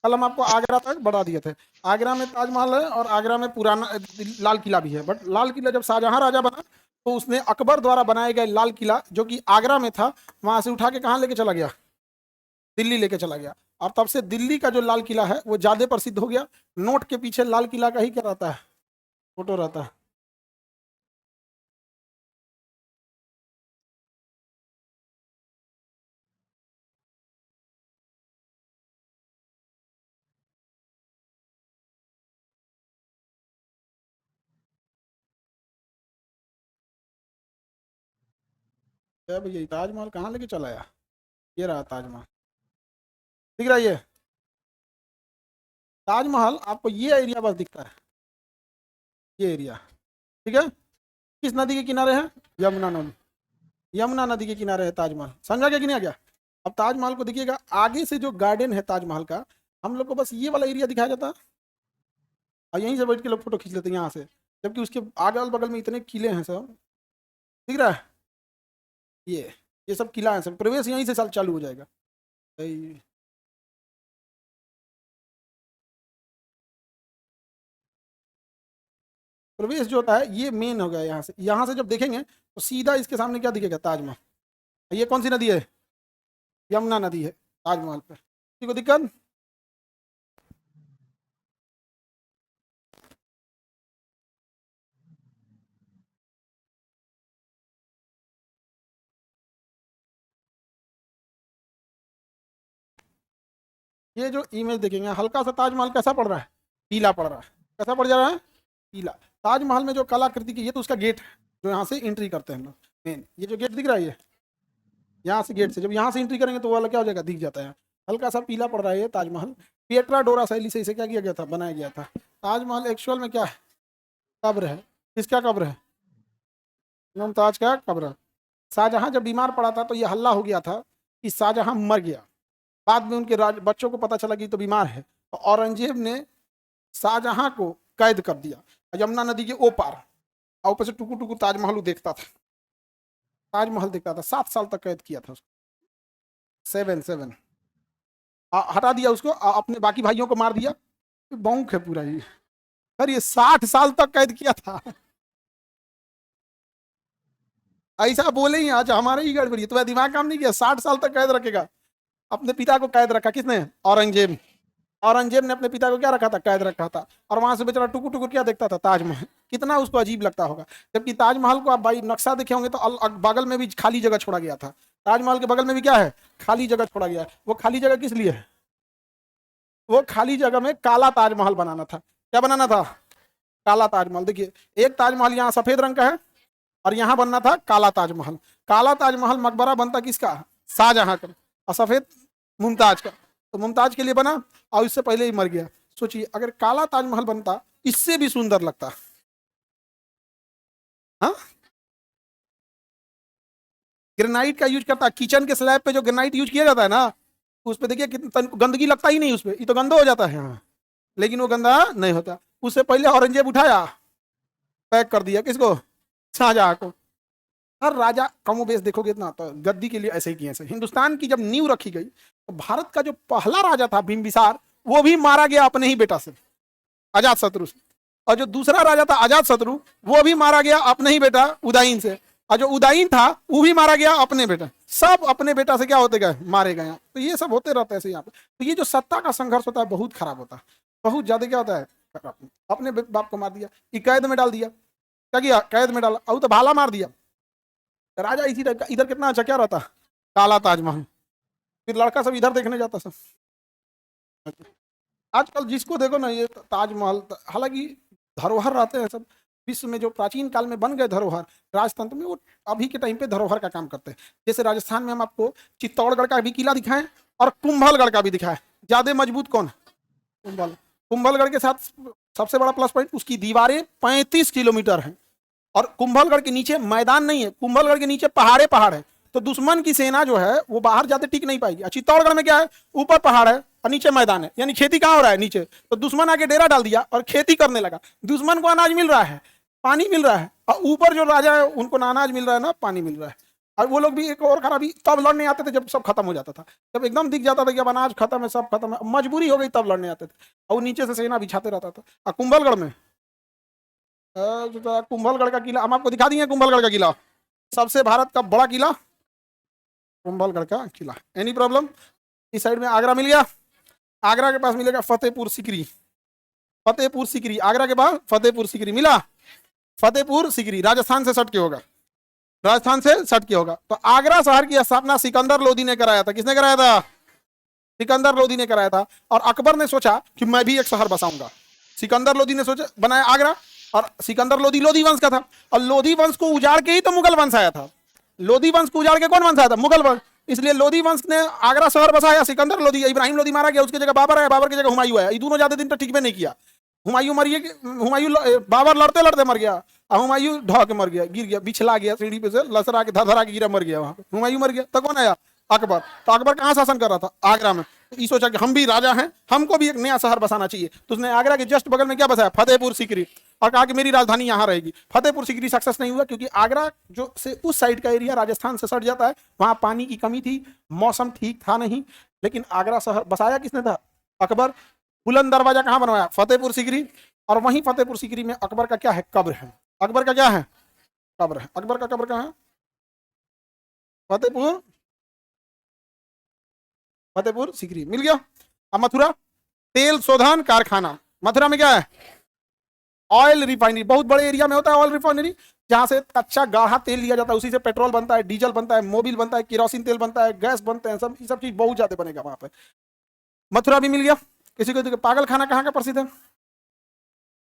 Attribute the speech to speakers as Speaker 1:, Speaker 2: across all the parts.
Speaker 1: कल हम आपको आगरा तक बढ़ा दिए थे। आगरा में ताजमहल है और आगरा में पुराना लाल किला भी है। बट लाल किला जब शाहजहां राजा बना तो उसने अकबर द्वारा बनाए गए लाल किला जो कि आगरा में था, वहां से उठा के कहाँ लेके चला गया, दिल्ली लेके चला गया। और तब से दिल्ली का जो लाल किला है वो ज्यादा प्रसिद्ध हो गया। नोट के पीछे लाल किला का ही क्या रहता है, फोटो रहता है। क्या भैया, ताजमहल कहाँ लेके चला आया? ये रहा ताजमहल, दिख रहा है ये ताजमहल आपको, ये एरिया बस दिखता है, ये एरिया। ठीक है, किस नदी के किनारे है? यमुना नदी। यमुना नदी के किनारे है ताजमहल, समझा क्या कि नहीं आ गया? अब ताजमहल को देखिएगा, आगे से जो गार्डन है ताजमहल का, हम लोग को बस ये वाला एरिया दिखाया जाता है और यहीं से बैठ के लोग फोटो खींच लेते हैं यहाँ से, जबकि उसके अगल बगल में इतने किले हैं सब। दिख रहा है ये ये सब किला है, सब प्रवेश यहीं से साल चालू हो जाएगा। प्रवेश जो होता है ये मेन हो गया, यहाँ से जब देखेंगे तो सीधा इसके सामने क्या दिखेगा, ताजमहल। ये कौन सी नदी है? यमुना नदी है ताजमहल पे, किसी को दिक्कत? ये जो इमेज देखेंगे, हल्का सा ताजमहल कैसा पड़ रहा है, पीला पड़ रहा है। कैसा पड़ जा रहा है, पीला। ताजमहल में जो कलाकृति की, ये तो उसका गेट है जो यहाँ से एंट्री करते हैं हम लोग। मेन ये जो गेट दिख रहा है, ये यहाँ से गेट से जब यहाँ से एंट्री करेंगे तो वो वाला क्या हो जाएगा, दिख जाता है। हल्का सा पीला पड़ रहा है ये ताजमहल। पिएट्रा डोरा शैली से इसे क्या किया गया था, बनाया गया था। ताजमहल एक्चुअल में क्या है, कब्र है। किसका कब्र है? मुमताज का कब्र। शाहजहां जब बीमार पड़ा था तो ये हल्ला हो गया था कि शाहजहां मर गया। बाद में उनके बच्चों को पता चला कि तो बीमार है, तो औरंगजेब ने शाहजहां को कैद कर दिया यमुना नदी के ओ पार, और ऊपर से टुकु टुकु ताजमहल देखता था, ताजमहल देखता था। 7 साल तक कैद किया था उसको। 7 7 हटा दिया उसको, अपने बाकी भाइयों को मार दिया। बौक है पूरा ये। अरे ये 60 साल तक कैद किया था। ऐसा बोले ही आज हमारे ही गड़बड़ी, तुम्हें दिमाग काम नहीं किया? 60 साल तक कैद रखेगा। अपने पिता को कैद रखा किसने? औरंगजेब। औरंगजेब ने अपने पिता को क्या रखा था, कैद रखा था। और वहां से बेचारा टुकुर टुकुर क्या देखता था, ताजमहल। कितना उसको अजीब लगता होगा। जबकि ताजमहल को आप भाई नक्शा देखे होंगे तो बगल में भी खाली जगह छोड़ा गया था। ताजमहल के बगल में भी क्या है, खाली जगह छोड़ा गया है। वो खाली जगह किस लिए है? वो खाली जगह में काला ताजमहल बनाना था। क्या बनाना था? काला ताजमहल। देखिए, एक ताजमहल यहाँ सफेद रंग का है और यहाँ बनना था काला ताजमहल। काला ताजमहल मकबरा बनता किसका, शाहजहां का, और सफेद मुमताज का। तो मुमताज के लिए बना और इससे पहले ही मर गया। सोचिए अगर काला ताजमहल बनता, इससे भी सुंदर लगता। हाँ, ग्रेनाइट का यूज करता। किचन के स्लैब पे जो ग्रेनाइट यूज किया जाता है ना, उस पे देखिए कितना गंदगी लगता ही नहीं, उस पे ये तो गंदा हो जाता है। हाँ, लेकिन वो गंदा नहीं होता। उससे पहले औरंगजेब उठाया, पैक कर दिया किसको, शाहजहां को। हर राजा कमोबेश देखोगे इतना तो गद्दी के लिए ऐसे ही किए थे। हिंदुस्तान की जब नींव रखी गई तो भारत का जो पहला राजा था बिंबिसार, वो भी मारा गया अपने ही बेटा से, अजात शत्रु से। और जो दूसरा राजा था अजात शत्रु, वो भी मारा गया अपने ही बेटा उदयन से। और जो उदयन था वो भी मारा गया अपने बेटा। सब अपने बेटा से क्या होते गए, मारे गए। तो ये सब होते रहता है ऐसे यहाँ पे। तो ये जो सत्ता का संघर्ष होता है बहुत खराब होता है, बहुत ज्यादा क्या होता है। अपने बाप को मार दिया, कैद में डाल दिया। क्या किया, कैद में डाला, और तो भाला मार दिया। राजा इसी टाइप का। इधर कितना अच्छा क्या रहता, काला ताजमहल। फिर लड़का सब इधर देखने जाता सब। आजकल जिसको देखो ना ये ताजमहल, हालांकि धरोहर रहते हैं सब। विश्व में जो प्राचीन काल में बन गए धरोहर राजतंत्र में, वो अभी के टाइम पे धरोहर का काम करते हैं। जैसे राजस्थान में हम आपको चित्तौड़गढ़ का भी किला दिखाएं और कुंभलगढ़ का भी दिखाएं। ज्यादा मजबूत कौन है? कुंभलगढ़ के साथ सबसे बड़ा प्लस पॉइंट, उसकी दीवारें 35 किलोमीटर हैं। और कुंभलगढ़ के नीचे मैदान नहीं है, कुंभलगढ़ के नीचे पहाड़े पहाड़ है। तो दुश्मन की सेना जो है वो बाहर जाते टिक नहीं पाएगी। चित्तौड़गढ़ में क्या है, ऊपर पहाड़ है और नीचे मैदान है, यानी खेती कहाँ हो रहा है, नीचे। तो दुश्मन आके डेरा डाल दिया और खेती करने लगा। दुश्मन को अनाज मिल रहा है, पानी मिल रहा है, और ऊपर जो राजा है उनको ना अनाज मिल रहा है ना पानी मिल रहा है। और वो लोग भी एक और खराबी, तब लड़ने आते थे जब सब खत्म हो जाता था। जब एकदम दिख जाता था कि अब अनाज खत्म है, सब खत्म है, मजबूरी हो गई, तब लड़ने आते थे। और नीचे से सेना बिछाते रहता था। और कुंभलगढ़ में कुंभलगढ़ का किला हम आपको दिखा देंगे। कुंभलगढ़ का किला सबसे भारत का बड़ा किला, कुंभलगढ़ का किला। Any problem? इस साइड में आगरा मिल गया। आगरा के पास मिलेगा फतेहपुर सीकरी। फतेहपुर सीकरी आगरा के पास फतेहपुर सीकरी मिला। फतेहपुर सीकरी राजस्थान से सट के होगा, राजस्थान से सट के होगा। तो आगरा शहर की स्थापना सिकंदर लोदी ने कराया था। किसने कराया था? सिकंदर लोदी ने कराया था। और अकबर ने सोचा कि मैं भी एक शहर बसाऊंगा। सिकंदर लोदी ने सोचा, बनाया आगरा। और सिकंदर लोदी लोधी वंश का था। और लोधी वंश को उजाड़ के ही तो मुगल वंश आया था। लोधी वंश को उजाड़ के कौन वंश आया था? मुगल वंश। इसलिए लोधी वंश ने आगरा शहर बसाया। सिकंदर लोधी, इब्राहिम लोधी मारा गया, उसकी जगह बाबर आया, बाबर की जगह हुमायूं आया। ये दोनों ज्यादा दिन तक ठीक में नहीं किया। हुमायूं मरिए, हुमायूं बाबर लड़ते लड़ते मर गया। हुमायूं ढह के मर गया, गिर गया, बिछला गया सीढ़ी पे से, लसरा के धरा के गिरा, मर गया। वहां पे हुमायूं मर गया। तो कौन आया? अकबर। तो अकबर कहाँ शासन कर रहा था? आगरा में। तो सोचा कि हम भी राजा हैं, हमको भी एक नया शहर बसाना चाहिए। तो उसने आगरा के जस्ट बगल में क्या बसाया? फतेहपुर सीकरी। और कहा कि मेरी राजधानी यहाँ रहेगी। फतेहपुर सीकरी सक्सेस नहीं हुआ, क्योंकि आगरा जो से उस साइड का एरिया राजस्थान से सट जाता है, वहां पानी की कमी थी, मौसम ठीक था नहीं। लेकिन आगरा शहर बसाया किसने था? अकबर। बुलंद दरवाजा कहाँ बनवाया? फतेहपुर सीकरी। और वहीं फतेहपुर सीकरी में अकबर का क्या है? कब्र है। अकबर का क्या है? कब्र है। अकबर का कब्र कहाँ है? फतेहपुर, फतेहपुर सीकरी मिल गया। अब मथुरा, तेल शोधन कारखाना। मथुरा में क्या है? Oil refinery. बहुत बड़े एरिया में होता है ऑयल रिफाइनरी, जहां से कच्चा गाढ़ा तेल लिया जाता है, उसी से पेट्रोल बनता है, डीजल बनता है, मोबिल बनता है, केरोसिन तेल बनता है, गैस बनते हैं, सब ये सब चीज बहुत ज्यादा बनेगा वहां पे। मथुरा भी मिल गया। किसी को पागल खाना कहाँ का प्रसिद्ध है?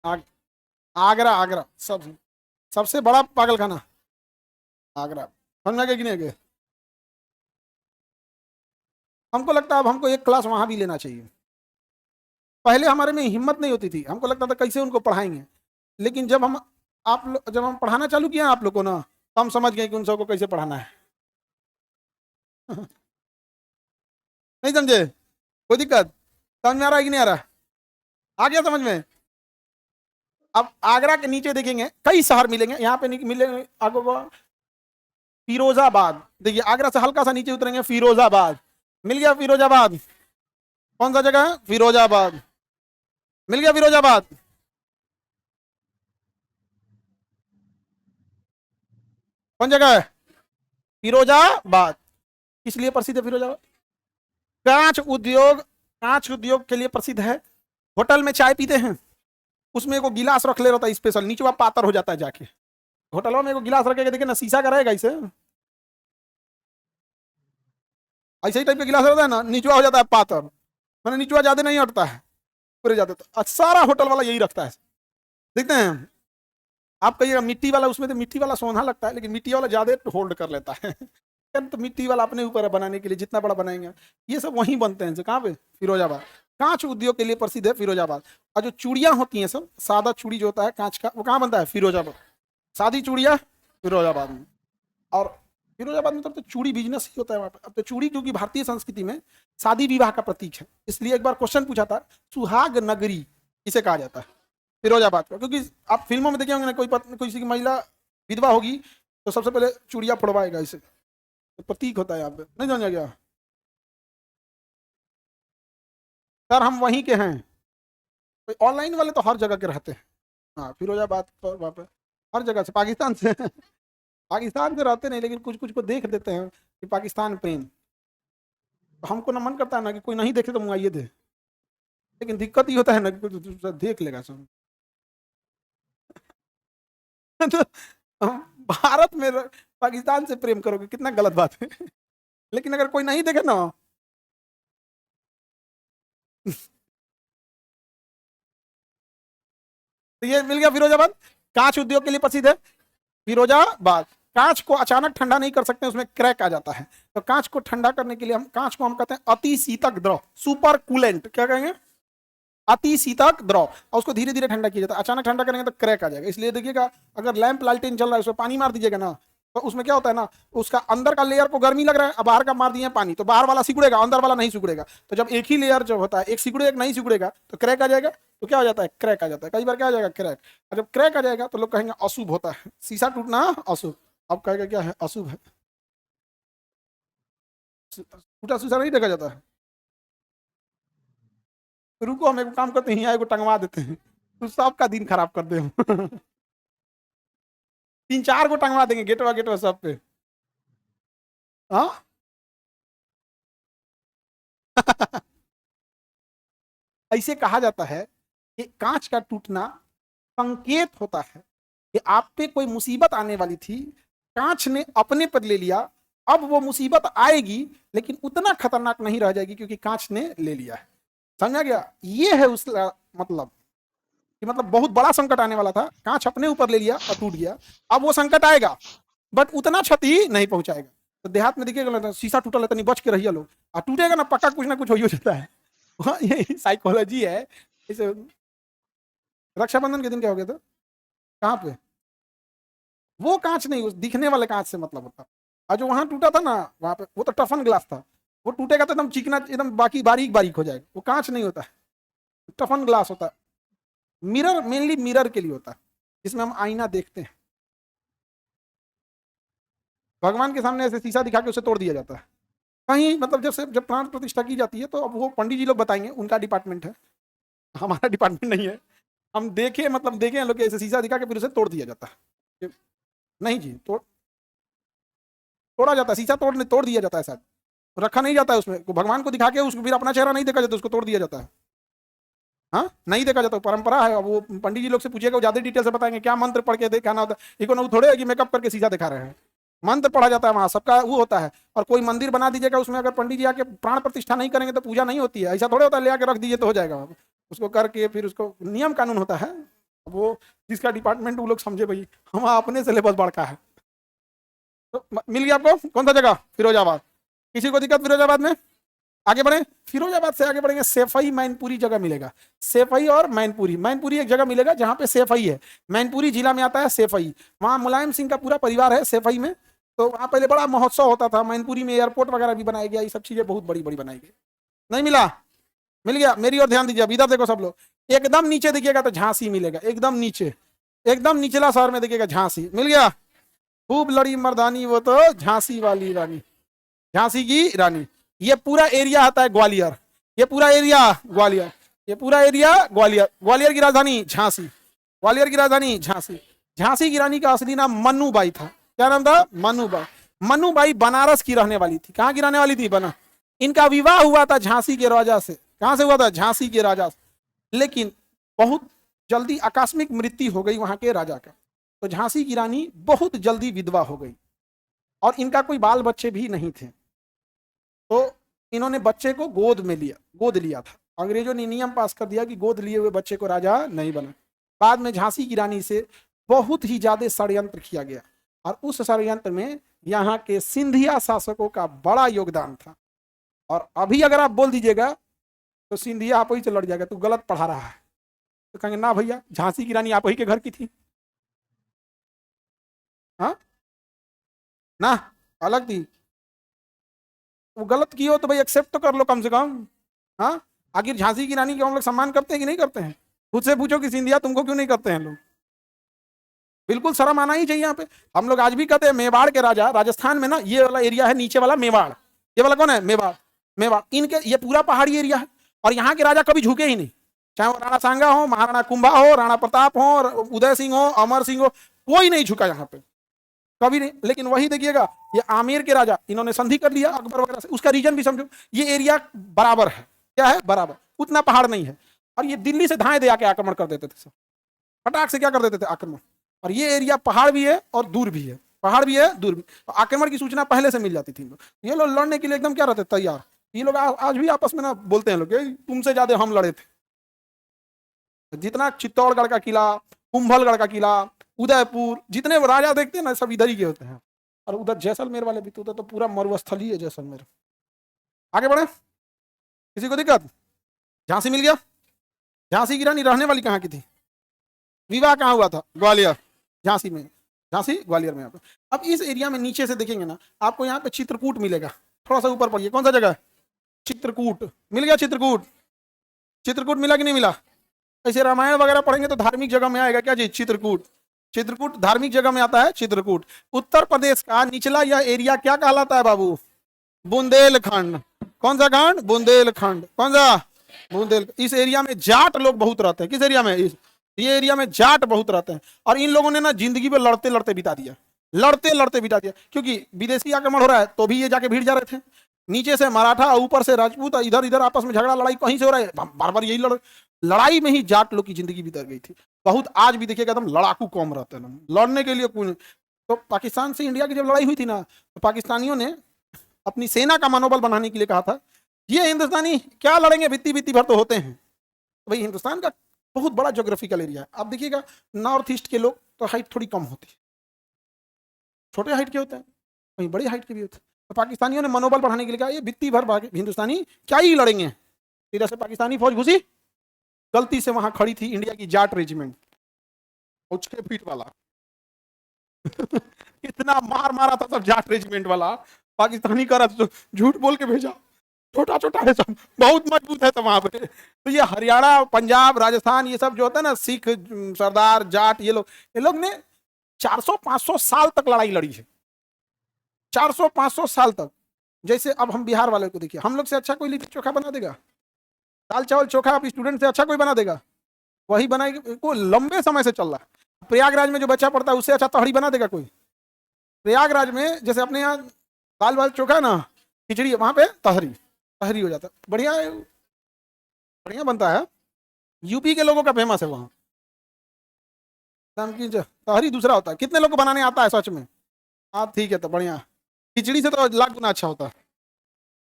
Speaker 1: आग, आगरा। आगरा सबसे बड़ा पागल खाना आगरा। समझ में आ गया कि नहीं आ गया? हमको लगता है अब हमको एक क्लास वहां भी लेना चाहिए। पहले हमारे में हिम्मत नहीं होती थी, हमको लगता था कैसे उनको पढ़ाएंगे। लेकिन जब हम पढ़ाना चालू किया आप लोग को ना, तो हम समझ गए कि उन सबको कैसे पढ़ाना है। नहीं समझे? कोई दिक्कत? समझ में आ रहा है कि नहीं आ रहा? आ गया समझ में? अब आगरा के नीचे देखेंगे कई शहर मिलेंगे। यहाँ पे मिलेंगे आपको फिरोजाबाद। देखिए आगरा से हल्का सा नीचे उतरेंगे, फिरोजाबाद मिल गया। फिरोजाबाद कौन सा जगह है? फिरोजाबाद मिल गया। फिरोजाबाद कौन जगह है? फिरोजाबाद। किस लिए प्रसिद्ध है फिरोजाबाद? कांच उद्योग। कांच उद्योग के लिए प्रसिद्ध है। होटल में चाय पीते हैं, उसमें एगो गिलास रख ले रहता है स्पेशल, नीचे पातर हो जाता है जाके। होटलों में एगो गिलास रखेगा, देखिए ना, शीशा का रहेगा इसे, ऐसे ही टाइप का गिलास रहता है ना, नीचवा हो जाता है पातर, मैंने नीचवा ज्यादा नहीं हटता है, पूरे जाते। तो सारा होटल वाला यही रखता है। देखते हैं आप कहिएगा मिट्टी वाला, उसमें तो मिट्टी वाला सोना लगता है, लेकिन मिट्टी वाला ज्यादा होल्ड कर लेता है। तो मिट्टी वाला अपने ऊपर है बनाने के लिए, जितना बड़ा बनाएंगे। ये सब वहीं बनते हैं। कहाँ पे? फिरोजाबाद। कांच उद्योग के लिए प्रसिद्ध है फिरोजाबाद। और जो चूड़ियां होती हैं सब, सादा चूड़ी जो होता है कांच का, वो कहाँ बनता है? फिरोजाबाद। सादी चूड़ियां फिरोजाबाद में। और फिरोजाबाद में तो चूड़ी बिजनेस ही होता है वहाँ पे। अब तो चूड़ी क्योंकि भारतीय संस्कृति में शादी विवाह का प्रतीक है, इसलिए एक बार क्वेश्चन पूछा था, सुहाग नगरी इसे कहा जाता है फिरोजाबाद का। क्योंकि आप फिल्मों में देखे होंगे ना, कोई किसी की महिला विधवा होगी तो सबसे पहले चूड़ियां फोड़वाएगा, इसे तो प्रतीक होता है यहाँ पे। नहीं समझा गया? सर हम वहीं के हैं। ऑनलाइन वाले तो हर जगह के रहते हैं। हाँ फिरोजाबाद पर वहाँ पे हर जगह से, पाकिस्तान से पाकिस्तान से रहते नहीं, लेकिन कुछ कुछ को देख देते हैं कि पाकिस्तान प्रेम। तो हमको ना मन करता है ना कि कोई नहीं देखे तो मुआइए दे, लेकिन दिक्कत ये होता है ना कि कोई दूसरा देख लेगा सब। तो भारत में पाकिस्तान से प्रेम करोगे, कितना गलत बात है। लेकिन अगर कोई नहीं देखे ना, तो ये मिल गया फिरोजाबाद। कांच उद्योग के लिए प्रसिद्ध है फिरोजाबाद। कांच को अचानक ठंडा नहीं कर सकते, उसमें क्रैक आ जाता है। तो कांच को ठंडा करने के लिए कांच को हम कहते हैं अति शीतक द्रव, सुपर कूलेंट। क्या कहेंगे? अति शीतक द्रव। और उसको धीरे धीरे ठंडा किया जाता है। अचानक ठंडा करेंगे तो क्रैक आ जाएगा। इसलिए देखिएगा, अगर लैंप लालटेन चल रहा है, उसमें पानी मार दीजिएगा ना, तो उसमें क्या होता है ना, उसका अंदर का लेयर को गर्मी लग रहा है, अब बाहर का मार दिए पानी, तो बाहर वाला सिकुड़ेगा, अंदर वाला नहीं सिकुड़ेगा। तो जब एक ही लेयर जो होता है, एक सिकुड़े एक नहीं सिकुड़ेगा, तो क्रैक आ जाएगा। तो क्या हो जाता है? क्रैक आ जाता है। कई बार क्या आ जाएगा? क्रैक। और जब क्रैक आ जाएगा तो लोग कहेंगे अशुभ होता है, शीशा टूटना अशुभ। अब कहेगा क्या है? अशुभ है। टूटा शीशा नहीं देखा जाता है। तो रुको, हम एक काम करते हैं, यहाँ एगो टंगवा देते हैं, तो सबका दिन खराब कर दे हम। 3-4 को टंगवा देंगे गेटवा गेटवा सब पे। हाँ। ऐसे कहा जाता है कि कांच का टूटना संकेत होता है कि आप पे कोई मुसीबत आने वाली थी, कांच ने अपने पर ले लिया, अब वो मुसीबत आएगी लेकिन उतना खतरनाक नहीं रह जाएगी क्योंकि कांच ने ले लिया है। समझा गया? ये है उस मतलब कि मतलब बहुत बड़ा संकट आने वाला था, कांच अपने ऊपर ले लिया और टूट गया, अब वो संकट आएगा बट उतना क्षति नहीं पहुंचाएगा। तो देहात में देखिएगा शीशा टूटा है, नहीं बच के रहिए लोग, और टूटेगा ना पक्का कुछ ना कुछ हो जाता है। ये साइकोलॉजी है। इसे रक्षाबंधन के दिन क्या हो गया था, कहाँ पे, वो कांच नहीं, उस दिखने वाले कांच से मतलब होता। और जो वहां टूटा था ना, वहां पे वो तो टफन ग्लास था, वो टूटेगा तो एकदम चिकना, एकदम बाकी बारीक बारीक हो जाएगा, वो कांच नहीं होता है, टफन ग्लास होता है। मिरर मेनली मिरर के लिए होता है, जिसमें हम आईना देखते हैं। भगवान के सामने ऐसे शीशा दिखा के उसे तोड़ दिया जाता है। कहीं मतलब जब प्राण प्रतिष्ठा की जाती है तो अब वो पंडित जी लोग बताएंगे, उनका डिपार्टमेंट है, हमारा डिपार्टमेंट नहीं है। हम देखे मतलब देखे लोग ऐसे शीशा दिखा के फिर उसे तोड़ दिया जाता है। नहीं जी, तोड़ा जाता है शीशा, तोड़ दिया जाता है शायद, रखा नहीं जाता है उसमें, भगवान को दिखा के उसको फिर अपना चेहरा नहीं देखा जाता, उसको तोड़ दिया जाता है। हाँ, नहीं देखा जाता, परंपरा है। अब वो पंडित जी लोग से पूछिएगा, वो ज्यादा डिटेल से बताएंगे क्या मंत्र पढ़ के दिखाना होता है। इको थोड़े है कि मेकअप करके शीशा दिखा रहे हैं, मंत्र पढ़ा जाता है वहां, सबका वो होता है। और कोई मंदिर बना दीजिएगा, उसमें अगर पंडित जी आके प्राण प्रतिष्ठा नहीं करेंगे तो पूजा नहीं होती है, ऐसा थोड़े होता है ले आके रख दीजिए तो हो जाएगा। उसको करके फिर उसको नियम कानून होता है, वो जिसका डिपार्टमेंट वो लोग समझे भाई, हम अपने सिलेबस बढ़का है। तो मिल गया आपको कौन सा जगह, फिरोजाबाद। किसी को दिक्कत फिरोजाबाद में? आगे बढ़े, फिरोजाबाद से आगे बढ़ेंगे, सेफई मैनपुरी जगह मिलेगा। सेफई और मैनपुरी, मैनपुरी एक जगह मिलेगा जहां पे सेफई है, मैनपुरी जिला में आता है सेफई। वहां मुलायम सिंह का पूरा परिवार है सेफई में, तो वहां पहले बड़ा महोत्सव होता था। मैनपुरी में एयरपोर्ट वगैरह भी बनाया गया, ये सब चीजें बहुत बड़ी बड़ी बनाई गई। नहीं मिला? मिल गया। मेरी ओर ध्यान दीजिए, अब इधर देखो सब लोग, एकदम नीचे देखिएगा तो झांसी मिलेगा, एकदम नीचे, एकदम निचला शहर में देखिएगा झांसी। मिल गया? खूब लड़ी मर्दानी वो तो झांसी वाली रानी, झांसी की रानी। ये पूरा एरिया आता है ग्वालियर, ये पूरा एरिया ग्वालियर, ये पूरा एरिया ग्वालियर। ग्वालियर की राजधानी झांसी, ग्वालियर की राजधानी झांसी। झांसी की रानी का असली नाम मन्नूबाई था। क्या नाम था? मन्नूबाई। मन्नूबाई बनारस की रहने वाली थी। कहाँ की रहने वाली थी? बना। इनका विवाह हुआ था झांसी के राजा से। कहाँ से हुआ था? झांसी के राजा से। लेकिन बहुत जल्दी आकस्मिक मृत्यु हो गई वहां के राजा का, तो झांसी की रानी बहुत जल्दी विधवा हो गई और इनका कोई बाल बच्चे भी नहीं थे। तो इन्होंने बच्चे को गोद लिया था। अंग्रेजों ने नियम पास कर दिया कि गोद लिए हुए बच्चे को राजा नहीं बना। बाद में झांसी की रानी से बहुत ही ज्यादा षड्यंत्र किया गया और उस षड्यंत्र में यहाँ के सिंधिया शासकों का बड़ा योगदान था। और अभी अगर आप बोल दीजिएगा तो सिंधिया आप ही से लड़ जाएगा, तू गलत पढ़ा रहा है, तो कहेंगे ना भैया झांसी की रानी आप ही के घर की थी। हाँ ना, अलग थी। वो गलत की हो तो भाई एक्सेप्ट तो कर लो कम से कम। हाँ, आखिर झांसी की रानी का हम लोग सम्मान करते हैं कि नहीं करते हैं? खुद से पूछो कि सिंधिया तुमको क्यों नहीं करते हैं लोग? बिल्कुल शर्म आना ही चाहिए यहाँ पे। हम लोग आज भी कहते हैं मेवाड़ के राजा, राजस्थान में ना ये वाला एरिया है नीचे वाला मेवाड़, ये वाला कौन है? मेवाड़। मेवाड़ इनके ये पूरा पहाड़ी एरिया है और यहाँ के राजा कभी झुके ही नहीं, चाहे वो राणा सांगा हो, महाराणा कुंभा हो, राणा प्रताप हो, उदय सिंह हो, अमर सिंह हो, कोई नहीं झुका यहाँ पे कभी नहीं। लेकिन वही देखिएगा ये आमेर के राजा, इन्होंने संधि कर लिया अकबर वगैरह से। उसका रीजन भी समझो, ये एरिया बराबर है, क्या है? बराबर, उतना पहाड़ नहीं है। और ये दिल्ली से धाए दे आके आक्रमण कर देते थे सब, फटाक से क्या कर देते थे? आक्रमण। और ये एरिया पहाड़ भी है और दूर भी है, पहाड़ भी है दूर भी। तो आक्रमण की सूचना पहले से मिल जाती थी। ये लोग लड़ने के लिए एकदम क्या रहते तैयार। ये लोग आज भी आपस में ना बोलते हैं लोग तुमसे ज्यादा हम लड़े थे। जितना चित्तौड़गढ़ का किला, कुंभलगढ़ का किला, उदयपुर, जितने राजा देखते हैं ना सब इधर ही के होते हैं। और उधर जैसलमेर वाले भी तो उधर तो पूरा मरुस्थली है जैसलमेर। आगे बढ़े, किसी को दिक्कत? झांसी मिल गया। झांसी की रानी रहने वाली कहाँ की थी? विवाह कहाँ हुआ था? ग्वालियर। झांसी में, झांसी ग्वालियर में। यहाँ पे अब इस एरिया में नीचे से देखेंगे ना आपको यहाँ पे चित्रकूट मिलेगा। थोड़ा सा ऊपर पड़िए, कौन सा जगह है? चित्रकूट मिल गया। चित्रकूट, चित्रकूट मिला कि नहीं मिला? ऐसे रामायण वगैरह पढ़ेंगे तो धार्मिक जगह में आएगा क्या जी? चित्रकूट। चित्रकूट धार्मिक जगह में आता है चित्रकूट। उत्तर प्रदेश का निचला यह एरिया क्या कहलाता है बाबू? बुंदेलखंड। कौन सा खंड? बुंदेलखंड। कौन सा? बुंदेल। इस एरिया में जाट लोग बहुत रहते हैं। किस एरिया में? ये एरिया में जाट बहुत रहते हैं। और इन लोगों ने ना जिंदगी में लड़ते लड़ते बिता दिया, लड़ते लड़ते बिता दिया, क्योंकि विदेशी आक्रमण हो रहा है तो भी ये जाके भीड़ जा रहे थे। नीचे से मराठा, ऊपर से राजपूत, इधर इधर आपस में झगड़ा लड़ाई कहीं से हो रहा है, बार बार यही लड़ाई में ही जाट लोग की जिंदगी बीत गई थी बहुत। आज भी देखिएगा एकदम लड़ाकू कौम रहते हैं, लड़ने के लिए कोई। तो पाकिस्तान से इंडिया की जब लड़ाई हुई थी ना, तो पाकिस्तानियों ने अपनी सेना का मनोबल बढ़ाने के लिए कहा था, ये हिंदुस्तानी क्या लड़ेंगे, बित्ती बित्ती भर तो होते हैं। तो भाई हिंदुस्तान का बहुत बड़ा ज्योग्राफिकल एरिया है। आप देखिएगा नॉर्थ ईस्ट के लोग तो हाइट थोड़ी कम होती है, छोटे हाइट के होते हैं, वहीं बड़ी हाइट के भी होते हैं। तो पाकिस्तानियों ने मनोबल बढ़ाने के लिए कहा, ये बित्ती भर भागे हिंदुस्तानी क्या ही लड़ेंगे। इधर से पाकिस्तानी फौज घुसी, गलती से वहां खड़ी थी इंडिया की जाट रेजिमेंट, 6 फीट वाला इतना मार मारा था सब जाट रेजिमेंट वाला। पाकिस्तानी करा तो झूठ बोल के भेजा, छोटा छोटा है सब, बहुत मजबूत है। तो वहां पे तो ये हरियाणा, पंजाब, राजस्थान, ये सब जो होता है ना, सिख, सरदार, जाट, ये लोग ने 400-500 साल तक लड़ाई लड़ी है, 400-500 साल तक। जैसे अब हम बिहार वाले को देखिए, हम लोग से अच्छा कोई लिट्टी चोखा बना देगा? दाल चावल चोखा आप स्टूडेंट से अच्छा कोई बना देगा? वही बनाएगी। कोई लंबे समय से चल रहा है। प्रयागराज में जो बच्चा पढ़ता है उससे अच्छा तहरी बना देगा कोई? प्रयागराज में जैसे अपने यहाँ दाल वाल चोखा ना, खिचड़ी, वहां पे तहरी हो जाता है, बढ़िया बढ़िया बनता है। यूपी के लोगों का फेमस है वहां नमकीन तहरी दूसरा होता है। कितने लोग को बनाने आता है सच में? हाँ ठीक है, तो बढ़िया। खिचड़ी से तो लाख गुना अच्छा होता है,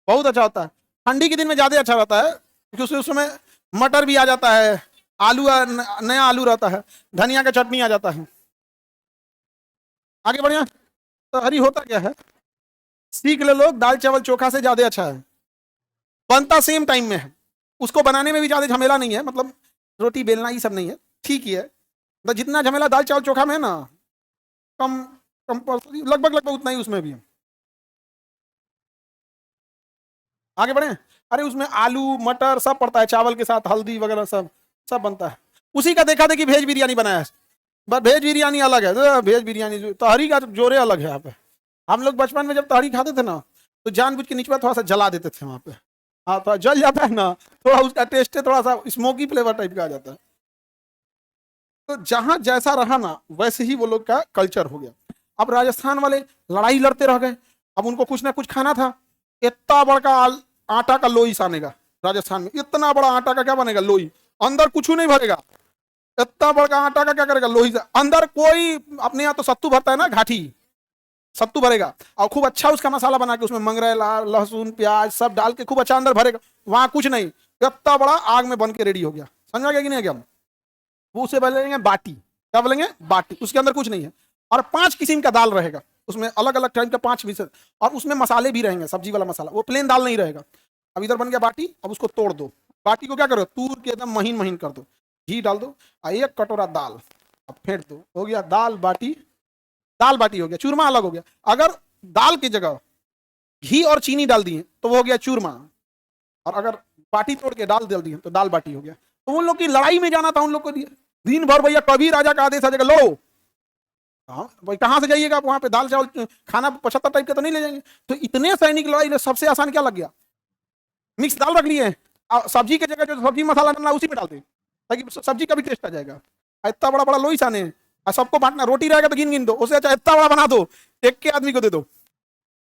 Speaker 1: बहुत अच्छा होता है। ठंडी के दिन में ज्यादा अच्छा रहता है, क्योंकि उसमें मटर भी आ जाता है, आलू नया आलू रहता है, धनिया का चटनी आ जाता है। आगे बढ़िया। तहरी होता क्या है? सीख ले लोग, दाल चावल चोखा से ज्यादा अच्छा है, बनता सेम टाइम में है, उसको बनाने में भी ज्यादा झमेला नहीं है, मतलब रोटी बेलना ही सब नहीं है, ठीक ही है। तो जितना झमेला दाल चावल चोखा में है ना, कम कंपल्सरी लगभग लगभग उतना ही उसमें भी है। आगे बढ़े। अरे उसमें आलू मटर सब पड़ता है, चावल के साथ हल्दी वगैरह सब सब बनता है। उसी का देखा देखी वेज बिरयानी बनाया है, बस वेज बिरयानी अलग है। वेज बिरयानी तहरी का जोरे अलग है यहाँ पे। हम लोग बचपन में जब तहरी खाते थे ना, तो जानबूझ के नीचे थोड़ा सा जला देते थे वहां पे। हाँ, थोड़ा जल जाता है ना, थोड़ा उसका टेस्ट थोड़ा सा स्मोकी फ्लेवर टाइप का आ जाता है। तो जहां जैसा रहा ना, वैसे ही वो लोग का कल्चर हो गया। अब राजस्थान वाले लड़ाई लड़ते रह गए, अब उनको कुछ ना कुछ खाना था। इतना बड़ा आटा का लोई सानेगा राजस्थान में, इतना बड़ा आटा का क्या बनेगा? लोई, अंदर कुछ नहीं भरेगा। इतना बड़ा आटा का क्या करेगा? लोई से अंदर कोई, अपने यहाँ तो सत्तू भरता है ना, घाटी सत्तू भरेगा, और खूब अच्छा उसका मसाला बना के उसमें मंगरेला, लहसुन, प्याज सब डाल के खूब अच्छा अंदर भरेगा। वहां कुछ नहीं, इतना बड़ा आग में बन के रेडी हो गया। समझ गया कि नहीं? क्या वो उसे बोलेंगे बाटी, क्या बोलेंगे? बाटी। उसके अंदर कुछ नहीं है, और 5 किस्म का दाल रहेगा उसमें, अलग अलग टाइप का 5 विषय, और उसमें मसाले भी रहेंगे, सब्जी वाला मसाला, वो प्लेन दाल नहीं रहेगा। अब इधर बन गया बाटी, अब उसको तोड़ दो, बाटी को क्या करो? तूर के एकदम महीन महीन कर दो, घी डाल दो, और 1 कटोरा दाल, अब फेंट दो, हो गया दाल बाटी। दाल बाटी हो गया, चूरमा अलग हो गया। अगर दाल की जगह घी और चीनी डाल दिए तो वो हो गया चूरमा, और अगर बाटी तोड़ के डाल दिए तो दाल बाटी हो गया। तो उन लोग की लड़ाई में जाना था उन लोग को, दिन भर भैया कभी राजा का आदेश आ जाएगा, लो भाई कहां से जाइएगा आप, वहां पे दाल चावल खाना 75 टाइप का तो नहीं ले जाएंगे। तो इतने सैनिक लड़ाई, सबसे आसान क्या लग गया? मिक्स दाल रख लिए, सब्जी की जगह जो सब्जी मसाला डालना उसी में डाल दे, ताकि सब्जी का भी टेस्ट आ जाएगा। इतना बड़ा बड़ा लोई साने, और सबको बांटना, रोटी रहेगा तो गिन गिन दो, उससे अच्छा इतना बड़ा बना दो, एक के आदमी को दे दो,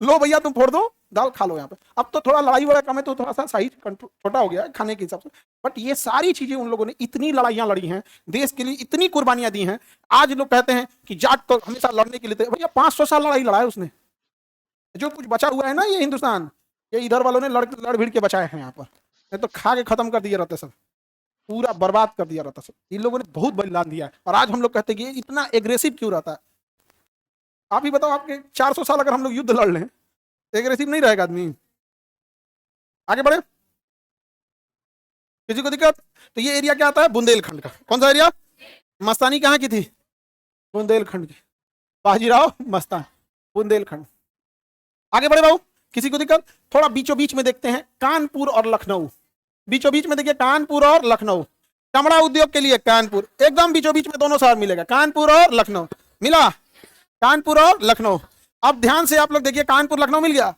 Speaker 1: लो भैया तुम फोड़ दो, दाल खा लो यहाँ पे। अब तो थोड़ा लड़ाई वाला कम है, तो थोड़ा सा साइज छोटा हो गया है खाने के हिसाब से, बट ये सारी चीजें उन लोगों ने इतनी लड़ाइयां लड़ी हैं, देश के लिए इतनी कुर्बानियां दी हैं। आज लोग कहते हैं कि जाट तो हमेशा लड़ने के लिए थे, भैया 500 साल लड़ाई लड़ा है उसने। जो कुछ बचा हुआ है ना ये हिंदुस्तान, ये इधर वालों ने लड़ भिड़ के बचाए हैं यहाँ पर, नहीं तो खा के खत्म कर दिए रहते सब, पूरा बर्बाद कर दिया रहता सब। इन लोगों ने बहुत बलिदान दिया है, और आज हम लोग कहते हैं कि इतना एग्रेसिव क्यों रहता है? आप ही बताओ, आपके 400 साल अगर हम लोग युद्ध लड़ लें, एग्रेसिव नहीं रहेगा आदमी? आगे बढ़े। किसी को दिक्कत? तो ये एरिया क्या आता है? बुंदेलखंड का। कौन सा एरिया? मस्तानी कहाँ की थी? बुंदेलखंड की। बाजीराव मस्तान, बुंदेलखंड। आगे बढ़े बाबू, किसी को दिक्कत? थोड़ा बीचों बीच में देखते हैं, कानपुर और लखनऊ। बीचों बीच में देखिए, कानपुर और लखनऊ, चमड़ा उद्योग के लिए कानपुर, एकदम बीचों बीच में दोनों शहर मिलेगा, कानपुर और लखनऊ मिला, कानपुर और लखनऊ। अब ध्यान से आप लोग देखिए, कानपुर लखनऊ मिल गया।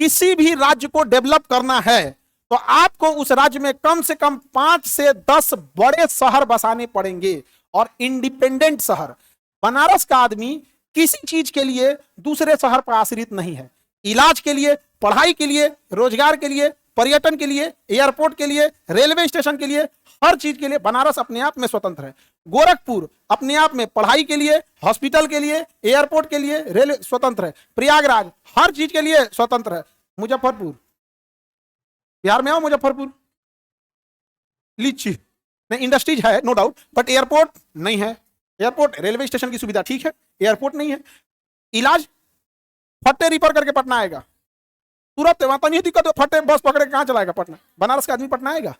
Speaker 1: किसी भी राज्य को डेवलप करना है तो आपको उस राज्य में कम से कम 5 से 10 बड़े शहर बसाने पड़ेंगे, और इंडिपेंडेंट शहर। बनारस का आदमी किसी चीज के लिए दूसरे शहर पर आश्रित नहीं है। इलाज के लिए, पढ़ाई के लिए, रोजगार के लिए, पर्यटन के लिए, एयरपोर्ट के लिए, रेलवे स्टेशन के लिए, हर चीज के लिए बनारस अपने आप में स्वतंत्र है। गोरखपुर अपने आप में पढ़ाई के लिए, हॉस्पिटल के लिए, एयरपोर्ट के लिए, रेलवे स्वतंत्र है। प्रयागराज हर चीज के लिए स्वतंत्र है। मुजफ्फरपुर, बिहार में आओ, मुजफ्फरपुर लीची नहीं, इंडस्ट्रीज है नो डाउट, बट एयरपोर्ट नहीं है। एयरपोर्ट, रेलवे स्टेशन की सुविधा ठीक है, एयरपोर्ट नहीं है। इलाज फट्टे रिपर करके पटना आएगा तुरंत, वहां तो नहीं दिक्कत, फट्टे बस पकड़े कहां चलाएगा पटना? बनारस का आदमी पटना आएगा,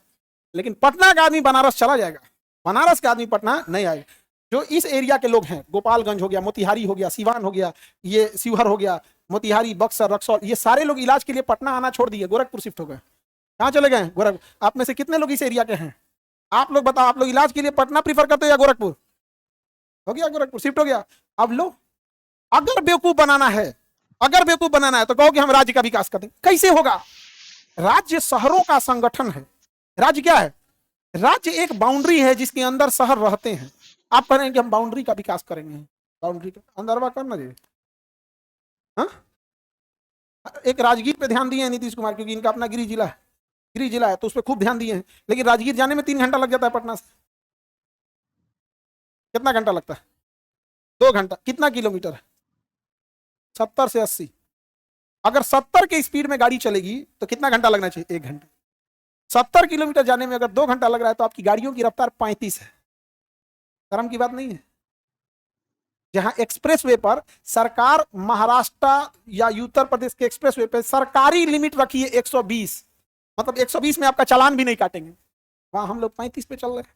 Speaker 1: लेकिन पटना का आदमी बनारस चला जाएगा, बनारस का आदमी पटना नहीं आएगा। जो इस एरिया के लोग हैं, गोपालगंज हो गया, मोतिहारी हो गया, सिवान हो गया, ये शिवहर हो गया, मोतिहारी, बक्सर, रक्सौल, ये सारे लोग इलाज के लिए पटना आना छोड़ दिए, गोरखपुर शिफ्ट हो गए। कहां चले गए? गोरखपुर। आप में से कितने लोग इस एरिया के हैं? आप लोग बताओ, आप लोग इलाज के लिए पटना प्रीफर करते हो या गोरखपुर? हो गया, गोरखपुर शिफ्ट हो गया। अब लो, अगर बेवकूफ बनाना है, अगर बेवकूफ बनाना है तो कहो कि हम राज्य का विकास करते हैं। कैसे होगा? राज्य शहरों का संगठन है। राज्य क्या है? राज्य एक बाउंड्री है जिसके अंदर शहर रहते हैं। आप कह रहे हैं कि हम बाउंड्री का विकास करेंगे, बाउंड्री का अंदरवा करना जी। हाँ, एक राजगीर पे ध्यान दिए हैं नीतीश कुमार, क्योंकि इनका अपना गृह जिला है, गृह जिला है तो उस पर खूब ध्यान दिए हैं। लेकिन राजगीर जाने में 3 घंटा लग जाता है पटना से। कितना घंटा लगता है? 2 घंटा। कितना किलोमीटर है? 70 से 80। अगर 70 के स्पीड में गाड़ी चलेगी तो कितना घंटा लगना चाहिए? 1 घंटा। 70 किलोमीटर जाने में अगर 2 घंटा लग रहा है तो आपकी गाड़ियों की रफ्तार 35 है। शर्म की बात नहीं है? जहां एक्सप्रेसवे पर सरकार, महाराष्ट्र या उत्तर प्रदेश के एक्सप्रेसवे पर सरकारी लिमिट रखी है 120, मतलब 120 में आपका चालान भी नहीं काटेंगे, वहां हम लोग 35 पे चल रहे हैं।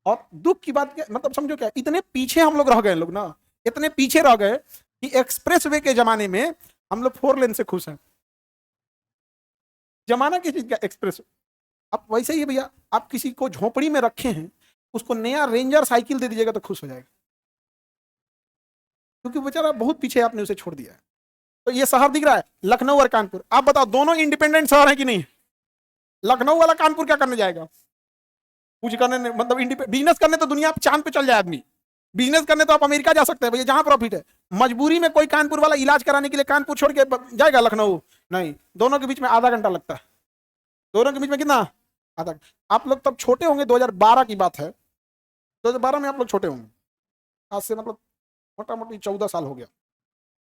Speaker 1: और दुख की बात क्या, मतलब समझो क्या, इतने पीछे हम लोग रह गए लोग ना, इतने पीछे रह गए कि एक्सप्रेसवे के जमाने में हम लोग 4 लेन से खुश हैं। जमाना किस चीज का? एक्सप्रेस। अब वैसे ही भैया, आप किसी को झोपड़ी में रखे हैं, उसको नया रेंजर साइकिल दे दीजिएगा तो खुश हो जाएगा, क्योंकि बेचारा बहुत पीछे आपने उसे छोड़ दिया है। तो ये शहर दिख रहा है, लखनऊ और कानपुर। आप बताओ, दोनों इंडिपेंडेंट शहर है कि नहीं? लखनऊ वाला कानपुर क्या करने जाएगा? कुछ करने, मतलब बिजनेस करने तो दुनिया चांद पे चल जाए आदमी, बिजनेस करने तो आप अमेरिका जा सकते हैं भैया, जहां प्रॉफिट है। मजबूरी में कोई कानपुर वाला इलाज कराने के लिए कानपुर छोड़ के जाएगा लखनऊ? नहीं, दोनों के बीच में आधा घंटा लगता है। दोनों के बीच में कितना? आधा। आप लोग तब छोटे होंगे, 2012 की बात है, 2012 में आप लोग छोटे होंगे, आज से मतलब मोटा मोटी 14 साल हो गया,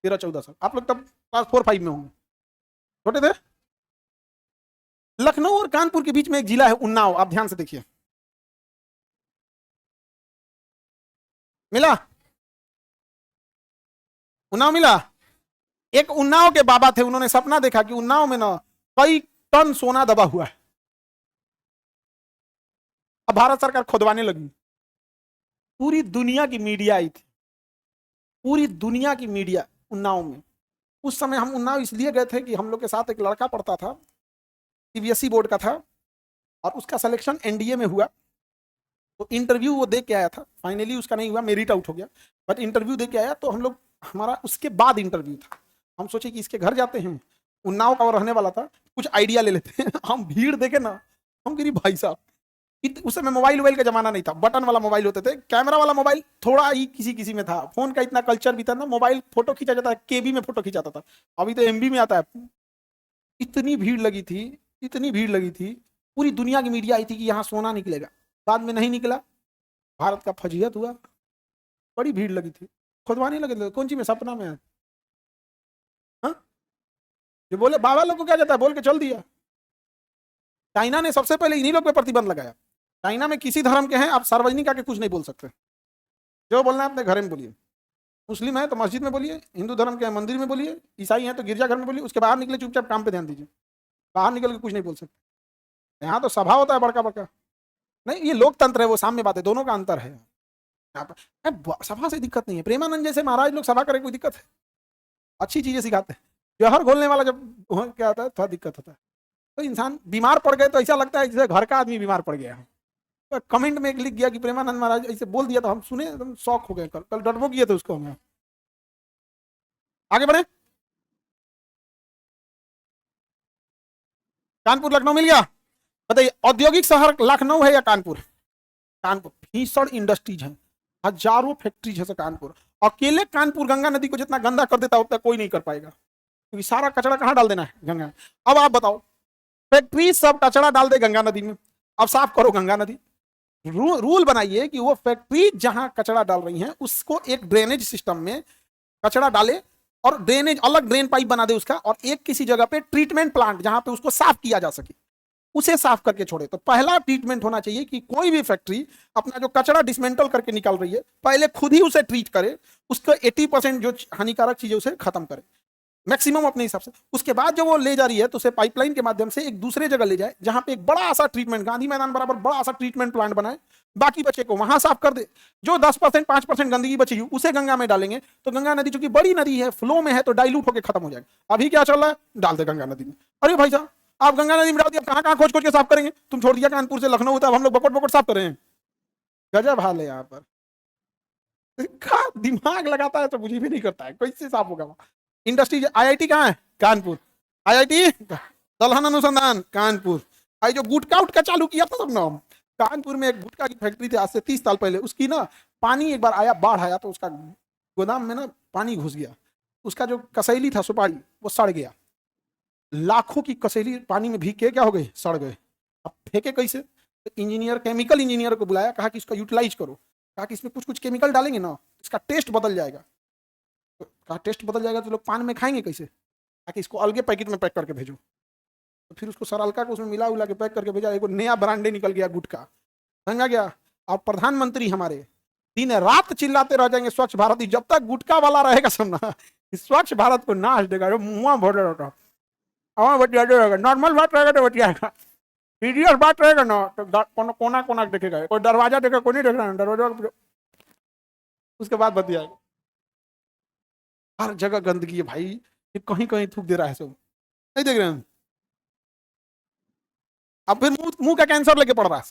Speaker 1: 13-14 साल। आप लोग तब क्लास 4-5 में होंगे, छोटे थे। लखनऊ और कानपुर के बीच में एक जिला है उन्नाव, आप ध्यान से देखिए। मिला? उन्नाव मिला? एक उन्नाव के बाबा थे, उन्होंने सपना देखा कि उन्नाव में ना कई टन सोना दबा हुआ है। अब भारत सरकार खुदवाने लगी, पूरी दुनिया की मीडिया आई थी, पूरी दुनिया की मीडिया उन्नाव में। उस समय हम उन्नाव इसलिए गए थे कि हम लोग के साथ एक लड़का पढ़ता था, सीबीएसई बोर्ड का था, और उसका सिलेक्शन एनडीए में हुआ। तो इंटरव्यू वो दे के आया था, फाइनली उसका नहीं हुआ, मेरिट आउट हो गया, बट इंटरव्यू दे के आया। तो हम लोग, हमारा उसके बाद इंटरव्यू था, हम सोचे कि इसके घर जाते हैं, उन्नाव का वो रहने वाला था, कुछ आइडिया ले लेते हैं। हम भीड़ देखे ना, हम गिरी भाई साहब, उस समय मोबाइल का जमाना नहीं था, बटन वाला मोबाइल होते थे, कैमरा वाला मोबाइल थोड़ा ही किसी किसी में था, फोन का इतना कल्चर भी था ना, मोबाइल फोटो खींचा जाता है, केबी में फोटो खींचाता था, अभी तो एमबी में आता है। इतनी भीड़ लगी थी, इतनी भीड़ लगी थी, पूरी दुनिया की मीडिया आई थी कि यहाँ सोना निकलेगा। बाद में नहीं निकला, भारत का फजीहत हुआ, बड़ी भीड़ लगी थी, खुदवाने लगे। कौन सी में? सपना में। हाँ, जो बोले बाबा लोग को क्या जाता है, बोल के चल दिया। चाइना ने सबसे पहले इन्हीं लोग पे प्रतिबंध लगाया। चाइना में किसी धर्म के हैं, आप सार्वजनिक आके कुछ नहीं बोल सकते, जो बोलना है अपने घर में बोलिए। मुस्लिम है तो मस्जिद में बोलिए, हिंदू धर्म के हैं मंदिर में बोलिए, ईसाई हैं तो गिरजाघर में बोलिए, उसके बाहर निकले चुपचाप काम पे ध्यान दीजिए, बाहर निकल के कुछ नहीं बोल सकते। यहाँ तो सभा होता है बड़का बड़का, नहीं ये लोकतंत्र है, वो सामने बात है, दोनों का अंतर है। सभा से दिक्कत नहीं है, प्रेमानंद जैसे महाराज लोग सभा करें, कोई दिक्कत है? अच्छी चीजें सिखाते हैं। जहर घोलने वाला जब क्या होता है, थोड़ा दिक्कत होता है। तो इंसान बीमार पड़ गए तो ऐसा लगता है जैसे घर का आदमी बीमार पड़ गया है। तो कमेंट में एक लिख गया कि प्रेमानंद महाराज ऐसे बोल दिया, तो हम सुने एकदम शौक हो गए, कल डरबो किए थे उसको हमें। आगे बढ़े। कानपुर लखनऊ मिल गया। बताइए औद्योगिक शहर लखनऊ है या कानपुर? कानपुर। भीषण इंडस्ट्रीज है, हजारों फैक्ट्रीज है कानपुर। अकेले कानपुर गंगा नदी को जितना गंदा कर देता उतना कोई नहीं कर पाएगा, क्योंकि सारा कचरा कहाँ डाल देना है? गंगा। अब आप बताओ, फैक्ट्री सब कचरा डाल दे गंगा नदी में, अब साफ करो गंगा नदी। रूल बनाइए कि वो फैक्ट्री जहां कचरा डाल रही है उसको एक ड्रेनेज सिस्टम में कचरा डाले और ड्रेनेज अलग ड्रेन पाइप बना दे उसका, और एक किसी जगह पे ट्रीटमेंट प्लांट जहां पे उसको साफ किया जा सके उसे साफ करके छोड़े। तो पहला ट्रीटमेंट होना चाहिए कि कोई भी फैक्ट्री अपना जो कचरा डिसमेंटल करके निकाल रही है पहले खुद ही उसे ट्रीट करे, उसका 80% जो हानिकारक चीज है उसे खत्म करे मैक्सिमम अपने हिसाब से। उसके बाद जो वो ले जा रही है तो उसे पाइपलाइन के माध्यम से एक दूसरे जगह ले जाए जहां पे एक बड़ा सा ट्रीटमेंट, गांधी मैदान बराबर बड़ा सा ट्रीटमेंट प्लांट बनाए, बाकी बचे को वहां साफ कर दे। जो 10% 5% गंदगी बची उसे गंगा में डालेंगे तो गंगा नदी चूंकि बड़ी नदी है, फ्लो में है, तो डाइल्यूट होकर खत्म हो जाएगा। अभी क्या चल रहा है? डाल दे गंगा नदी में। अरे भाई साहब, आप गंगा नदी में डाल दिया, कहां कहां खोज खोज के साफ करेंगे? तुम छोड़ दिया कानपुर से लखनऊ तक हम लोग बकोट बकोट साफ कर रहे हैं। गजब हाल है यहाँ पर, दिमाग लगाता है तो मुझे भी नहीं करता है, कैसे साफ होगा? इंडस्ट्री आईआईटी कहाँ है? कानपुर। आईआईटी दलहन अनुसंधान कानपुर। आई जो गुटखा उटका चालू किया था सब ना, कानपुर में एक गुटखा की फैक्ट्री थी आज से 30 साल पहले, उसकी ना पानी एक बार आया, बाढ़ आया तो उसका गोदाम में ना पानी घुस गया, उसका जो कसैली था सुपारी वो सड़ गया। लाखों की कसैली पानी में भीग के क्या हो गए? सड़ गए। अब फेंके कैसे? तो इंजीनियर, केमिकल इंजीनियर को बुलाया, कहा कि इसका यूटिलाइज करो, कहा कि इसमें कुछ कुछ केमिकल डालेंगे ना इसका टेस्ट बदल जाएगा। तो कहा टेस्ट बदल जाएगा तो लोग पान में खाएंगे कैसे? ताकि इसको अलगे पैकेट में पैक करके भेजो। तो फिर उसको सरलका को उसमें मिला उला के पैक करके भेजा, एक नया ब्रांडे निकल गया गुटखा, महंगा गया। और प्रधानमंत्री हमारे दिन रात चिल्लाते रह जाएंगे स्वच्छ भारत, जब तक गुटखा वाला रहेगा सुनना स्वच्छ भारत को नाश देगा। मुंह भर रहेगा, नॉर्मल बात रहेगा तो बतियाएगा, सीरियस बात रहेगा ना तो कोना कोना देखेगा, कोई दरवाजा देखेगा, कोई नहीं देख रहा दरवाजा, उसके बाद बतियाएगा। हर जगह गंदगी है भाई, ये कहीं कहीं थूक दे रहा है, सब नहीं देख रहे हैं। अब फिर मुंह का कैंसर लेके पड़ रहा है,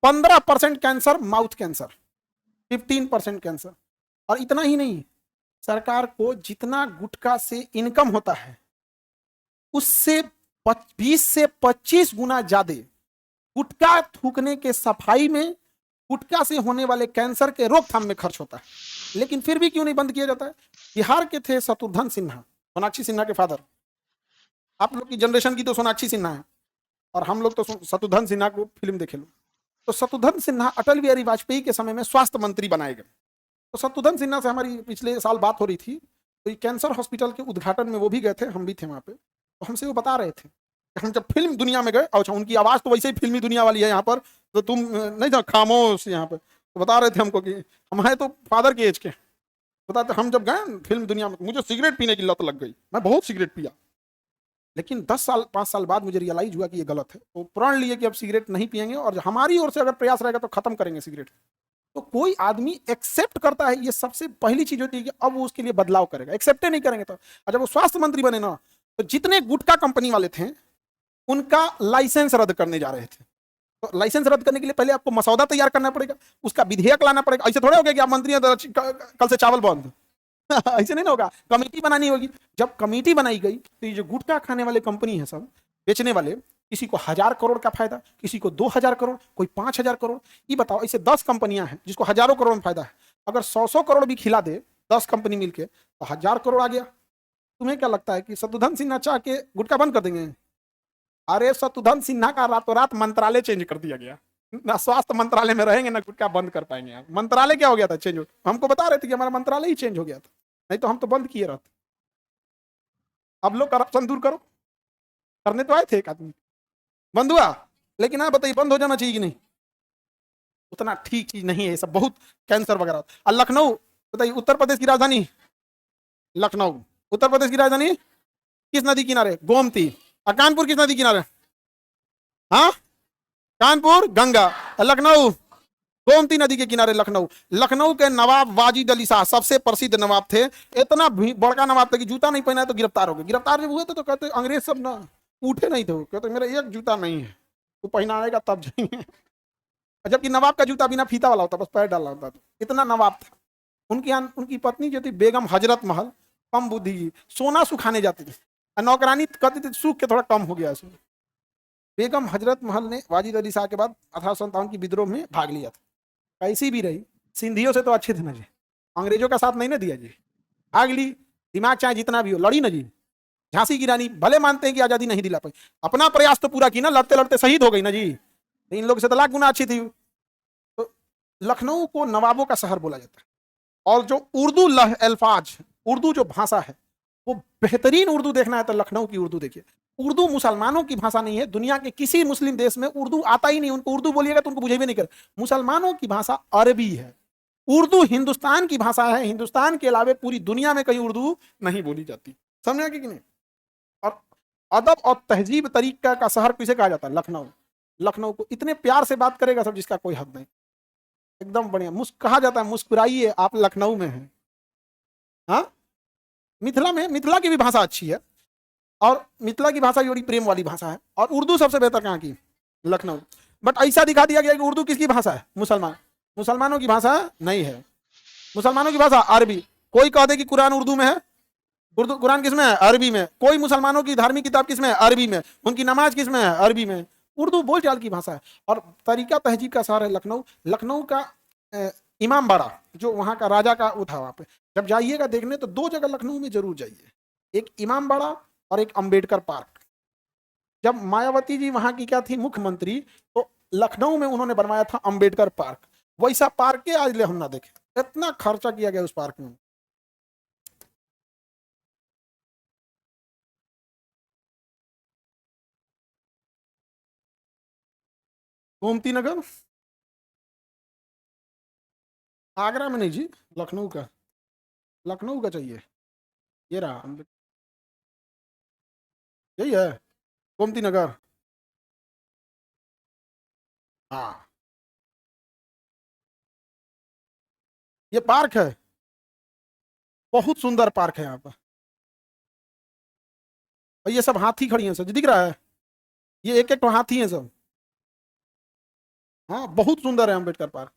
Speaker 1: 15% कैंसर माउथ कैंसर, 15% कैंसर। और इतना ही नहीं, सरकार को जितना गुटखा से इनकम होता है उससे 20 से 25 गुना ज्यादा गुटखा थूकने के सफाई में, गुटखा से होने वाले कैंसर के रोकथाम में खर्च होता है। लेकिन फिर भी क्यों नहीं बंद किया जाता है? बिहार के थे शत्रुघ्न सिन्हा, सोनाक्षी सिन्हा के फादर। आप लोग की जनरेशन की तो सोनाक्षी सिन्हा है, और हम लोग तो शत्रुघ्न सिन्हा को फिल्म देखे लो। तो शत्रुघ्न सिन्हा अटल बिहारी वाजपेयी के समय में स्वास्थ्य मंत्री बनाए गए। तो शत्रुघ्न सिन्हा से हमारी पिछले साल बात हो रही थी, तो ये कैंसर हॉस्पिटल के उद्घाटन में वो भी गए थे, हम भी थे वहाँ पे। तो हमसे वो बता रहे थे कि हम जब फिल्म दुनिया में गए, अच्छा उनकी आवाज़ तो वैसे ही फिल्मी दुनिया वाली है यहाँ पर, तो तुम नहीं था खामोश यहाँ पर। तो बता रहे थे हमको कि हमारे तो फादर के एज के, बताते हम जब गए फिल्म दुनिया में, मुझे सिगरेट पीने की लत लग गई, मैं बहुत सिगरेट पिया। लेकिन 5 साल बाद मुझे रियलाइज हुआ कि ये गलत है, तो प्रण लिए कि अब सिगरेट नहीं पियेंगे, और हमारी ओर से अगर प्रयास रहेगा तो खत्म करेंगे सिगरेट। तो कोई आदमी एक्सेप्ट करता है, ये सबसे पहली चीज होती है कि अब वो उसके लिए बदलाव करेगा। एक्सेप्ट नहीं करेंगे तो, जब वो स्वास्थ्य मंत्री बने ना, तो जितने गुटखा कंपनी वाले थे उनका लाइसेंस रद्द करने जा रहे थे। तो लाइसेंस रद्द करने के लिए पहले आपको मसौदा तैयार करना पड़ेगा, उसका विधेयक लाना पड़ेगा। ऐसे थोड़ा हो गया कि आप मंत्री कल से चावल बंद ऐसे नहीं होगा, कमेटी बनानी होगी। जब कमेटी बनाई गई तो ये जो गुटखा खाने वाले कंपनी है सब बेचने वाले, किसी को 1000 करोड़ का फायदा, किसी को 2000 करोड़, कोई 5000 करोड़। ये बताओ, ऐसे 10 कंपनियां हैं जिसको हजारों करोड़ में फायदा है, अगर 100 करोड़ भी खिला दे 10 कंपनी मिलके तो 1000 करोड़ आ गया। तुम्हें क्या लगता है कि शत्रुघ्न सिन्हा चाह के गुटखा बंद कर देंगे? अरे शत्रुघ्न सिन्हा का रातों रात मंत्रालय चेंज कर दिया गया, ना स्वास्थ्य मंत्रालय में रहेंगे ना गुटखा बंद कर पाएंगे। मंत्रालय क्या हो गया था चेंज? हमको बता रहे थे कि हमारा मंत्रालय ही चेंज हो गया था, नहीं तो हम तो बंद किए रहते। अब लोग करप्शन दूर करो, करने तो आए थे एक आदमी, बंद हुआ। लेकिन हाँ बताइए, बंद हो जाना चाहिए कि नहीं? उतना ठीक चीज नहीं है सब, बहुत कैंसर वगैरह। और लखनऊ बताइए, उत्तर प्रदेश की राजधानी लखनऊ, उत्तर प्रदेश की राजधानी किस नदी किनारे? गोमती। और कानपुर किस नदी किनारे? हाँ, कानपुर गंगा, लखनऊ गोमती नदी के किनारे लखनऊ। लखनऊ के नवाब वाजिद अली शाह सबसे प्रसिद्ध नवाब थे, इतना बड़का नवाब था कि जूता नहीं पहना तो गिरफ्तार हो गए। गिरफ्तार जब हुए थे तो कहते अंग्रेज सब ना उठे नहीं थे, कहते मेरा एक जूता नहीं है, वो पहनाएगा तब जाएंगे। जबकि नवाब का जूता बिना फीता वाला होता, बस पैर डाला होता, इतना नवाब था। उनकी पत्नी जो थी बेगम हजरत महल, कम बुद्धि, सोना सुखाने जाती थी, नौकरानी कहती थी सूख के थोड़ा कम हो गया। बेगम हजरत महल ने वाजिद अली शाह के बाद 1857 की विद्रोह में भाग लिया था। कैसी भी रही, सिंधियों से तो अच्छे थे ना जी, अंग्रेजों का साथ नहीं ना दिया जी, भाग ली, दिमाग चाहे जितना भी हो, लड़ी ना जी। झांसी की रानी भले मानते हैं कि आजादी नहीं दिला पाई, अपना प्रयास तो पूरा की ना, लड़ते लड़ते शहीद हो गई ना जी, इन लोगों से तो लाख गुना अच्छी थी। तो लखनऊ को नवाबों का शहर बोला जाता है। और जो उर्दू अल्फाज, उर्दू जो भाषा है, वो बेहतरीन उर्दू देखना है तो लखनऊ की उर्दू देखिए। उर्दू मुसलमानों की भाषा नहीं है, दुनिया के किसी मुस्लिम देश में उर्दू आता ही नहीं, उनको उर्दू बोलिएगा तो उनको बुझेबे नहीं कर। मुसलमानों की भाषा अरबी है, उर्दू हिंदुस्तान की भाषा है, हिंदुस्तान के अलावे पूरी दुनिया में कहीं उर्दू नहीं बोली जाती, समझा कि नहीं। और अदब और तहजीब तरीका का शहर किसे कहा जाता है? लखनऊ। लखनऊ को इतने प्यार से बात करेगा सब जिसका कोई हद नहीं, एकदम बढ़िया। कहा जाता है मुस्कुराइए आप लखनऊ में हैं। हाँ, मिथिला में, मिथिला की भी भाषा अच्छी है, और मिथिला की भाषा बड़ी प्रेम वाली भाषा है। और उर्दू सबसे बेहतर कहाँ की? लखनऊ। बट ऐसा दिखा दिया गया कि उर्दू किसकी भाषा है? मुसलमान। मुसलमानों की भाषा नहीं है, मुसलमानों की भाषा अरबी। कोई कह दे कि कुरान उर्दू में है, उर्दू कुरान किस में है? अरबी में। कोई मुसलमानों की धार्मिक किताब किस में है? अरबी में। उनकी नमाज किस में है? अरबी में। उर्दू बोलचाल की भाषा है। और तरीका तहजीब का शहर है लखनऊ। लखनऊ का इमाम बाड़ा, जो वहाँ का राजा का वो था, वहाँ पे जब जाइएगा देखने तो दो जगह लखनऊ में जरूर जाइए, एक इमाम बाड़ा और एक अंबेडकर पार्क। जब मायावती जी वहाँ की क्या थी, मुख्यमंत्री, तो लखनऊ में उन्होंने बनवाया था अंबेडकर पार्क। वैसा पार्क के आज ले हम ना देखे, इतना खर्चा किया गया उस पार्क में। गोमती नगर आगरा में नहीं जी, लखनऊ का, लखनऊ का चाहिए। ये रहा यही है, गोमती नगर। हाँ, ये पार्क है, बहुत सुंदर पार्क है यहाँ पर। और ये सब हाथी खड़ी हैं सर, दिख रहा है, ये एक एक तो हाथी है सब। हाँ, बहुत सुंदर है अम्बेडकर पार्क।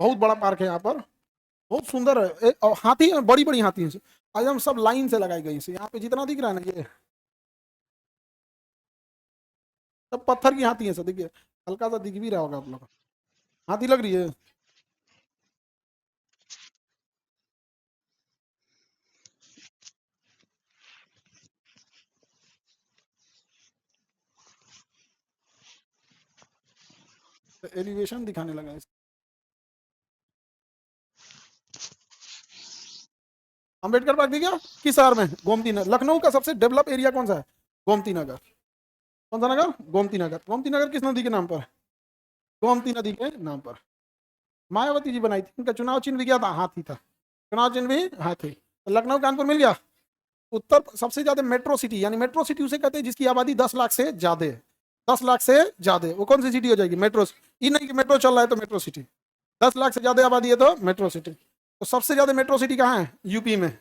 Speaker 1: बहुत बड़ा पार्क है यहाँ पर, बहुत सुंदर है। और हाथी है, बड़ी बड़ी हाथी है, आज हम सब लाइन से लगाई गई से। यहाँ पे जितना दिख रहा है ना, ये सब पत्थर की हाथी है सर, देखिए हल्का सा दिख भी रहा होगा आप लोग को। हाथी लग रही है। एलिवेशन दिखाने लगा है। अम्बेडकर पार्क दिख गया, किस शहर में? गोमती नगर। लखनऊ का सबसे डेवलप एरिया कौन सा है? गोमती नगर। कौन सा नगर? गोमती नगर। गोमती नगर किस नदी के नाम पर? गोमती नदी के नाम पर मायावती जी बनाई थी। उनका चुनाव चिन्ह भी क्या था? हाथी था, चुनाव चिन्ह भी हाथी। तो लखनऊ कानपुर मिल गया। उत्तर सबसे ज्यादा मेट्रो सिटी, यानी मेट्रो सिटी उसे कहते हैं जिसकी आबादी 10 लाख से ज्यादा है। 10 लाख से ज्यादा, वो कौन सी सिटी हो जाएगी? मेट्रो। ये नहीं कि मेट्रो चल रहा है तो मेट्रो सिटी। 10 लाख से ज्यादा आबादी है तो मेट्रो सिटी। तो सबसे ज्यादा मेट्रो सिटी कहाँ है? यूपी में।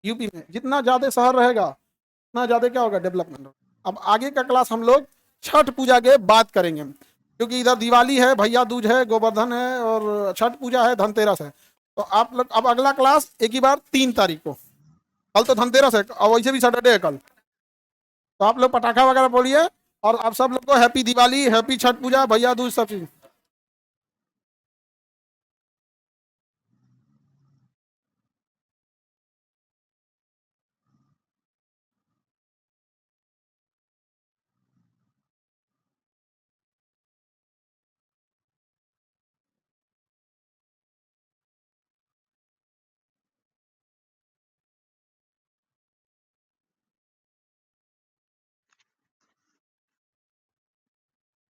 Speaker 1: यूपी में जितना ज्यादा शहर रहेगा उतना ज्यादा क्या होगा? डेवलपमेंट होगा। अब आगे का क्लास हम लोग छठ पूजा के बात करेंगे, क्योंकि इधर दिवाली है, भैया दूज है, गोवर्धन है, और छठ पूजा है, धनतेरस है। तो आप लोग अब अगला क्लास एक ही बार 3 तारीख को, कल तो धनतेरस है और वैसे भी सैटरडे है कल, तो आप लोग पटाखा वगैरह बोलिए। और आप सब लोग को हैप्पी दिवाली, हैप्पी छठ पूजा, भैया दूज, सब चीज।